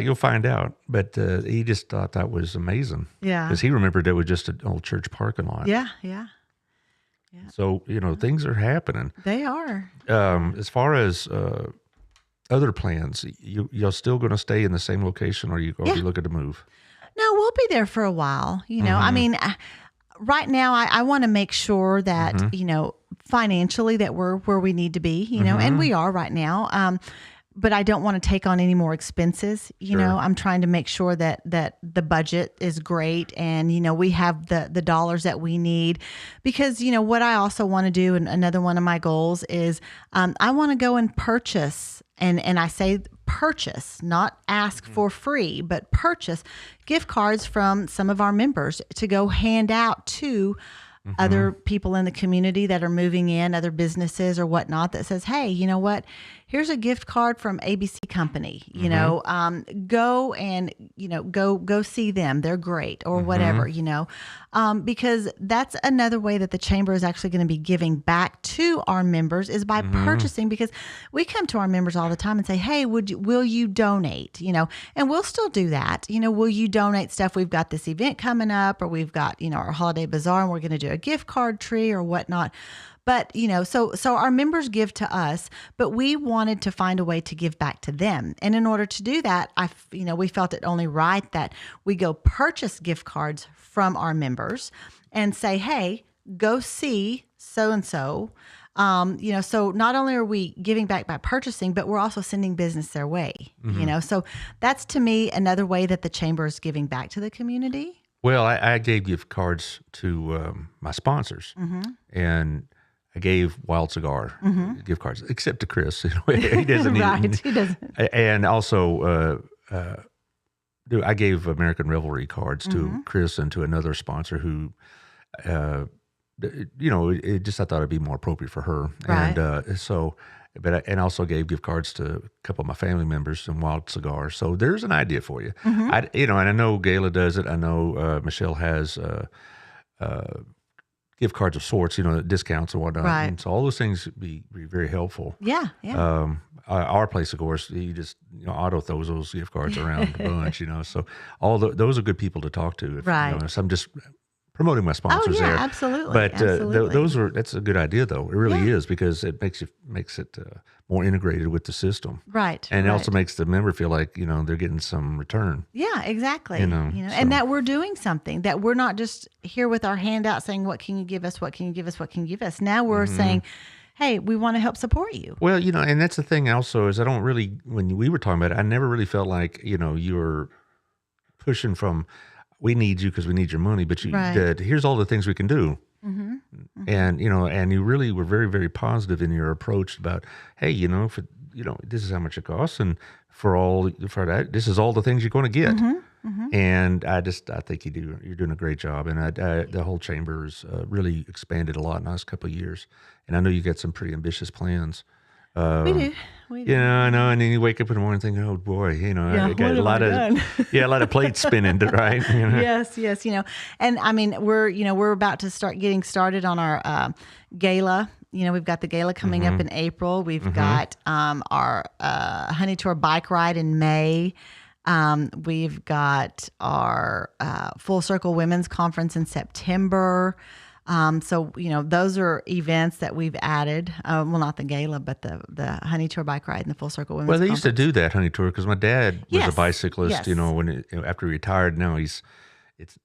Speaker 2: You'll find out. But he just thought that was amazing.
Speaker 3: Yeah.
Speaker 2: Because he remembered it was just an old church parking lot.
Speaker 3: Yeah.
Speaker 2: So, things are happening.
Speaker 3: They are.
Speaker 2: As far as other plans, you're still going to stay in the same location, or you going to be looking to move?
Speaker 3: No, we'll be there for a while. I mean, right now I want to make sure that, financially that we're where we need to be, and we are right now. But I don't want to take on any more expenses. I'm trying to make sure that the budget is great, and, we have the dollars that we need, because, what I also want to do, and another one of my goals is, I want to go and purchase, and I say purchase, not ask for free, but purchase gift cards from some of our members to go hand out to other people in the community that are moving in, other businesses or whatnot, that says, hey, you know what? Here's a gift card from ABC Company. Go and go see them. They're great, or whatever. Because that's another way that the chamber is actually going to be giving back to our members, is by purchasing. Because we come to our members all the time and say, hey, will you donate? And we'll still do that. Will you donate stuff? We've got this event coming up, or we've got our holiday bazaar, and we're going to do a gift card tree or whatnot. But, so our members give to us, but we wanted to find a way to give back to them. And in order to do that, we felt it only right that we go purchase gift cards from our members and say, hey, go see so-and-so. So not only are we giving back by purchasing, but we're also sending business their way, So that's, to me, another way that the chamber is giving back to the community.
Speaker 2: Well, I gave gift cards to my sponsors, and I gave Wild Cigar gift cards, except to Chris. He doesn't need
Speaker 3: he doesn't.
Speaker 2: And also, I gave American Revelry cards to Chris and to another sponsor who, it just, I thought it'd be more appropriate for her.
Speaker 3: Right.
Speaker 2: And and also gave gift cards to a couple of my family members and Wild Cigar. So there's an idea for you. And I know Gayla does it. I know Michelle has gift cards of sorts, discounts and whatnot.
Speaker 3: Right.
Speaker 2: And so all those things would be very helpful.
Speaker 3: Yeah.
Speaker 2: Our place, of course, you just Otto throws those gift cards around a bunch. So all those are good people to talk to.
Speaker 3: Right.
Speaker 2: So I'm just promoting my sponsors there.
Speaker 3: Absolutely.
Speaker 2: But
Speaker 3: absolutely.
Speaker 2: That's a good idea, though. It really is, because it makes it more integrated with the system.
Speaker 3: Right.
Speaker 2: And it
Speaker 3: right.
Speaker 2: also makes the member feel like, they're getting some return.
Speaker 3: Yeah, exactly.
Speaker 2: So.
Speaker 3: And that we're doing something, that we're not just here with our handout saying, what can you give us? What can you give us? What can you give us? Now we're saying, hey, we want to help support you.
Speaker 2: Well, and that's the thing also is I don't really, when we were talking about it, I never really felt like, you were pushing from, we need you because we need your money, but you
Speaker 3: Right.
Speaker 2: did, here's all the things we can do.
Speaker 3: Mm-hmm.
Speaker 2: And, and you really were very, very positive in your approach about, hey, for, this is how much it costs. And for that, this is all the things you're going to get. And I think you're doing a great job. And the whole chamber's really expanded a lot in the last couple of years. And I know you got some pretty ambitious plans.
Speaker 3: We do.
Speaker 2: I know. And then you wake up in the morning and think, oh boy, I got a lot of plates spinning, right?
Speaker 3: Yes. And I mean, we're about to start getting started on our gala. We've got the gala coming up in April. We've got our Honey Tour bike ride in May. We've got our Full Circle Women's Conference in September. So, those are events that we've added. Well, not the gala, but the Honey Tour bike ride and the Full Circle Women's
Speaker 2: Well, they
Speaker 3: Conference.
Speaker 2: used to do that Honey Tour because my dad was a bicyclist,
Speaker 3: Yes.
Speaker 2: after he retired. Now he's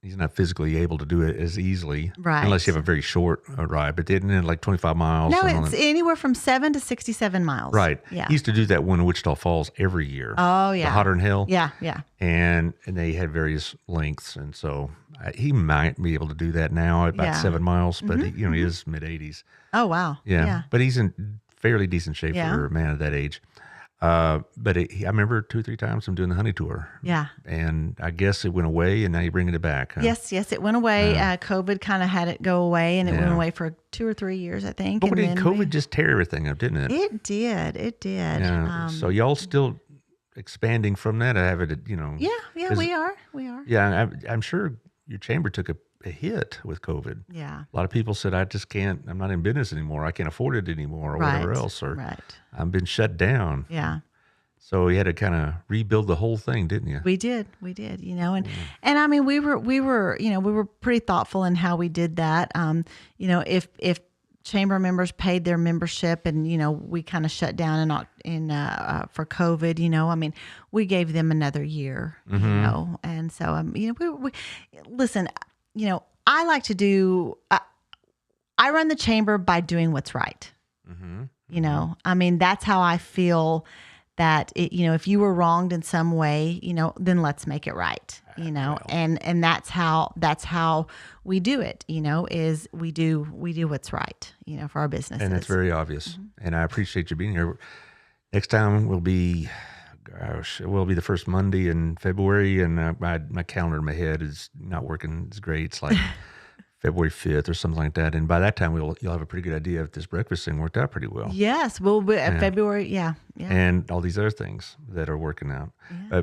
Speaker 2: not physically able to do it as easily.
Speaker 3: Right.
Speaker 2: Unless you have a very short ride, but didn't it like 25 miles?
Speaker 3: No,
Speaker 2: something
Speaker 3: it's
Speaker 2: like
Speaker 3: anywhere from 7 to 67 miles.
Speaker 2: Right.
Speaker 3: Yeah.
Speaker 2: He used to do that one in Wichita Falls every year.
Speaker 3: Oh, yeah.
Speaker 2: The Hotter than Hell.
Speaker 3: Yeah.
Speaker 2: And they had various lengths. And so he might be able to do that now at about 7 miles, but he is mid-80s.
Speaker 3: Oh, wow.
Speaker 2: Yeah. But he's in fairly decent shape for a man of that age. But I remember 2-3 times I'm doing the Honey Tour.
Speaker 3: Yeah.
Speaker 2: And I guess it went away, and now you're bringing it back. Huh?
Speaker 3: Yes, it went away. COVID kind of had it go away, and it went away for 2 or 3 years, I think.
Speaker 2: But
Speaker 3: and
Speaker 2: did COVID just tear everything up, didn't it?
Speaker 3: It did.
Speaker 2: Yeah. So y'all still expanding from that? I have it,
Speaker 3: Yeah, we are.
Speaker 2: Yeah, I'm sure your chamber took a hit with COVID.
Speaker 3: Yeah.
Speaker 2: A lot of people said, I'm not in business anymore. I can't afford it anymore or whatever else. Or I've been shut down.
Speaker 3: Yeah.
Speaker 2: So you had to kind of rebuild the whole thing, didn't you?
Speaker 3: We did, and I mean, we were pretty thoughtful in how we did that. If chamber members paid their membership and, we kind of shut down for COVID, I mean, we gave them another year, and so, we listen, I like to do, I run the chamber by doing what's right. I mean, that's how I feel that, if you were wronged in some way, then let's make it right, and that's how we do it, is we do what's right, for our businesses.
Speaker 2: And it's very obvious. And I appreciate you being here. Next time will be the first Monday in February, and my calendar in my head is not working as great. It's like February 5th or something like that. And by that time, you'll have a pretty good idea if this breakfast thing worked out pretty well.
Speaker 3: Yes. Well, February, yeah.
Speaker 2: And all these other things that are working out. Yeah.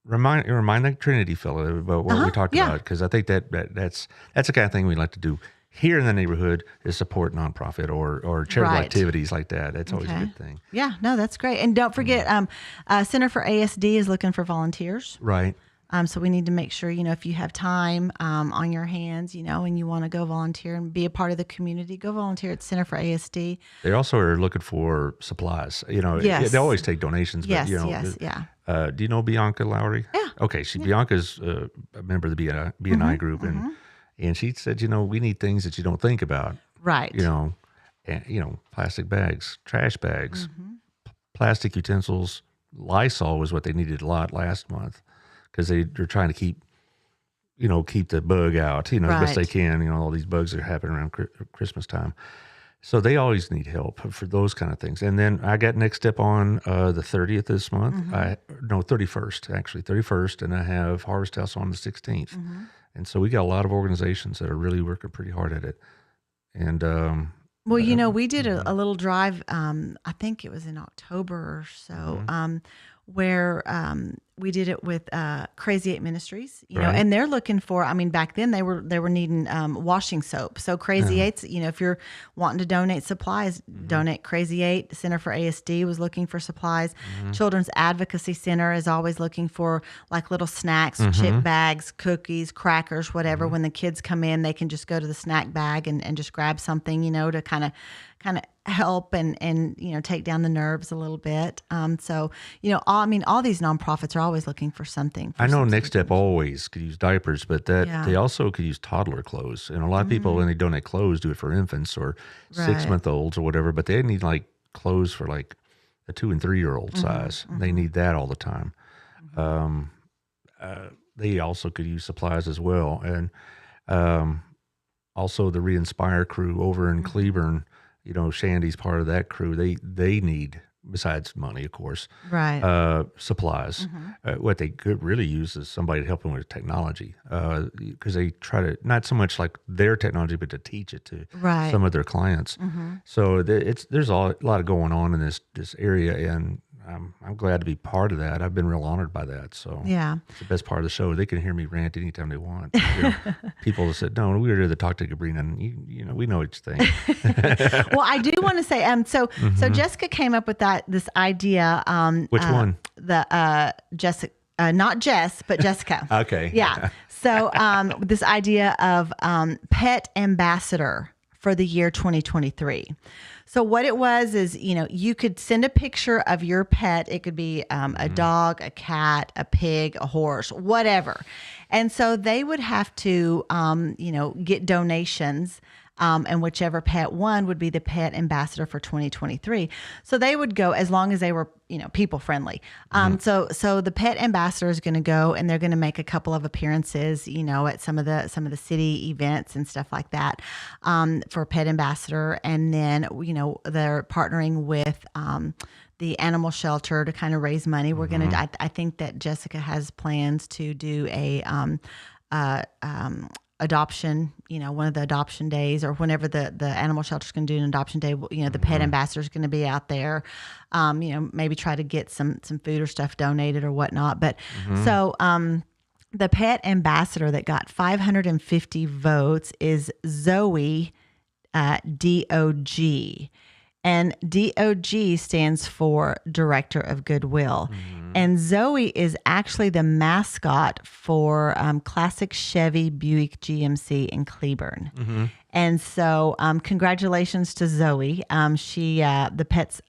Speaker 2: Remind that Trinity fellow about what we talked about, because I think that's the kind of thing we like to do here in the neighborhood, is support nonprofit or charitable activities like that. That's always a good thing.
Speaker 3: Yeah, no, that's great. And don't forget, Center for ASD is looking for volunteers.
Speaker 2: Right.
Speaker 3: So we need to make sure, if you have time on your hands, and you want to go volunteer and be a part of the community, go volunteer at Center for ASD.
Speaker 2: They also are looking for supplies.
Speaker 3: Yes.
Speaker 2: They always take donations. But,
Speaker 3: Yes.
Speaker 2: Do you know Bianca Lowry?
Speaker 3: Yeah.
Speaker 2: Okay. Bianca's a member of the BNI group, and she said, we need things that you don't think about.
Speaker 3: Right.
Speaker 2: And, plastic bags, trash bags, plastic utensils. Lysol was what they needed a lot last month, because they're trying to keep the bug out, as best they can. All these bugs that are happening around Christmas time. So they always need help for those kind of things. And then I got next step on the 30th this month. 31st, actually, 31st. And I have Harvest House on the 16th. And so we got a lot of organizations that are really working pretty hard at it. And
Speaker 3: we did a little drive, I think it was in October or so, where we did it with Crazy 8 Ministries, and they're looking for, back then they were needing washing soap. So Crazy Eight's, if you're wanting to donate supplies, donate Crazy 8. The Center for ASD was looking for supplies. Children's Advocacy Center is always looking for like little snacks, chip bags, cookies, crackers, whatever. When the kids come in, they can just go to the snack bag and just grab something, to kind of help and take down the nerves a little bit. So, all these nonprofits are always looking for something. For
Speaker 2: I know
Speaker 3: some
Speaker 2: Next
Speaker 3: sort of
Speaker 2: Step always could use diapers, but that
Speaker 3: Yeah.
Speaker 2: they also could use toddler clothes. And a lot of people, when they donate clothes, do it for infants or
Speaker 3: Right.
Speaker 2: 6-month-olds or whatever, but they need like clothes for like a 2 and 3-year-old size. They need that all the time. They also could use supplies as well. And also the Re-Inspire crew over in Cleburne, you know, Shandy's part of that crew. They need, besides money, of course,
Speaker 3: Right.
Speaker 2: supplies. What they could really use is somebody to help them with technology, because they try to, not so much like their technology, but to teach it to
Speaker 3: Right.
Speaker 2: some of their clients. So there's a lot going on in this area, and I'm glad to be part of that. I've been real honored by that. So
Speaker 3: Yeah.
Speaker 2: it's the best part of the show. They can hear me rant anytime they want. You know, people that said, "No, we were there to talk to Gabrina, and you know, we know each thing."
Speaker 3: Well, I do want to say, so Jessica came up with this idea.
Speaker 2: Which one?
Speaker 3: The Jessica, not Jess, but Jessica.
Speaker 2: Okay.
Speaker 3: Yeah. So this idea of pet ambassador for the year 2023. So what it was is, you know, you could send a picture of your pet. It could be a dog, a cat, a pig, a horse, whatever. And so they would have to, you know, get donations. And whichever pet won would be the pet ambassador for 2023. So they would go as long as they were, you know, people friendly. So the pet ambassador is going to go and they're going to make a couple of appearances, you know, at some of the city events and stuff like that, for pet ambassador. And then, you know, they're partnering with, the animal shelter to kind of raise money. We're going to, I think that Jessica has plans to do a, adoption, you know, one of the adoption days, or whenever the animal shelter's going to do an adoption day, you know, the pet ambassador is going to be out there, you know, maybe try to get some food or stuff donated or whatnot. But so, the pet ambassador that got 550 votes is Zoe, DOG. And DOG stands for Director of Goodwill. And Zoe is actually the mascot for Classic Chevy Buick GMC in Cleburne. And so congratulations to Zoe. The pet's,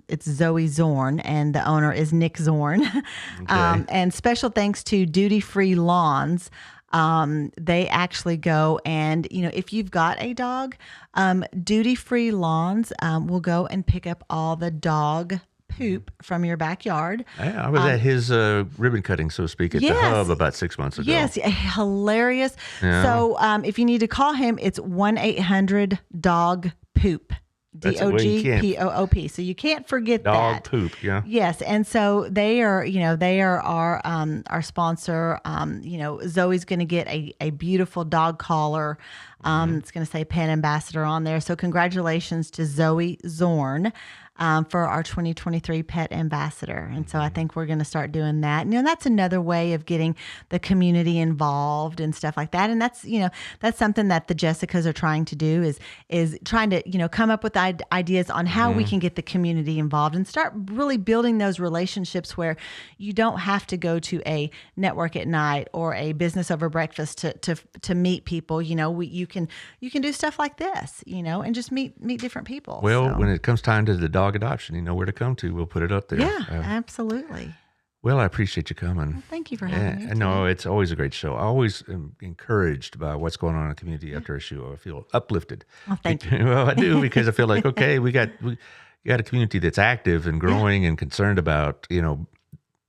Speaker 3: it's Zoe Zorn, and the owner is Nick Zorn. And special thanks to Duty Free Lawns. They actually go and, you know, if you've got a dog, Duty Free Lawns will go and pick up all the dog poop from your backyard.
Speaker 2: Yeah, I was at his ribbon cutting, so to speak, at the Hub about 6 months ago.
Speaker 3: Yes, hilarious.
Speaker 2: Yeah.
Speaker 3: So if you need to call him, it's 1-800-DOG-POOP. DOGPOOP. So you can't forget
Speaker 2: Dog
Speaker 3: that.
Speaker 2: poop, yeah.
Speaker 3: Yes, and so they are our sponsor. You know, Zoe's going to get a beautiful dog collar. It's going to say Pet Ambassador on there. So congratulations to Zoe Zorn. For our 2023 Pet Ambassador. And so I think we're going to start doing that. You know, that's another way of getting the community involved and stuff like that. And that's, you know, that's something that the Jessicas are trying to do is trying to, you know, come up with ideas on how we can get the community involved and start really building those relationships where you don't have to go to a network at night or a business over breakfast to meet people. You know, you can do stuff like this, you know, and just meet different people.
Speaker 2: Well,
Speaker 3: So.
Speaker 2: when it comes time to the dog adoption, you know where to come to. We'll put it up there.
Speaker 3: Yeah, absolutely.
Speaker 2: Well, I appreciate you coming.
Speaker 3: Thank you for having me.
Speaker 2: No, it's always a great show. I always am encouraged by what's going on in the community after a show. I feel uplifted.
Speaker 3: Oh, thank you.
Speaker 2: Well, I do, because I feel like, okay, we got a community that's active and growing and concerned about, you know,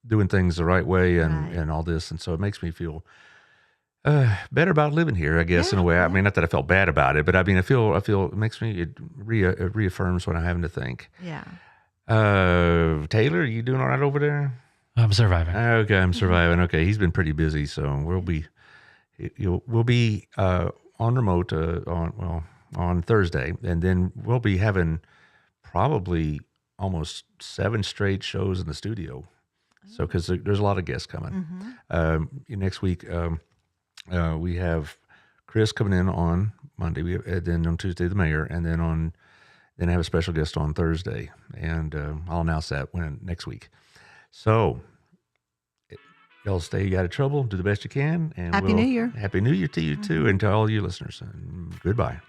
Speaker 2: doing things the right way and all this. And so it makes me feel better about living here, I guess, in a way. I mean, not that I felt bad about it, but I mean, I feel it makes me, it reaffirms what I'm having to think.
Speaker 3: Yeah.
Speaker 2: Taylor, you doing all right over there?
Speaker 1: I'm surviving.
Speaker 2: Okay, I'm surviving. Okay, he's been pretty busy, so we'll be on remote on Thursday, and then we'll be having probably almost 7 straight shows in the studio. So because there's a lot of guests coming. Next week. We have Chris coming in on Monday, then on Tuesday the mayor, and then I have a special guest on Thursday, and I'll announce that next week. So y'all stay out of trouble, do the best you can, and
Speaker 3: Happy New Year.
Speaker 2: Happy New Year to you too, and to all you listeners. And goodbye.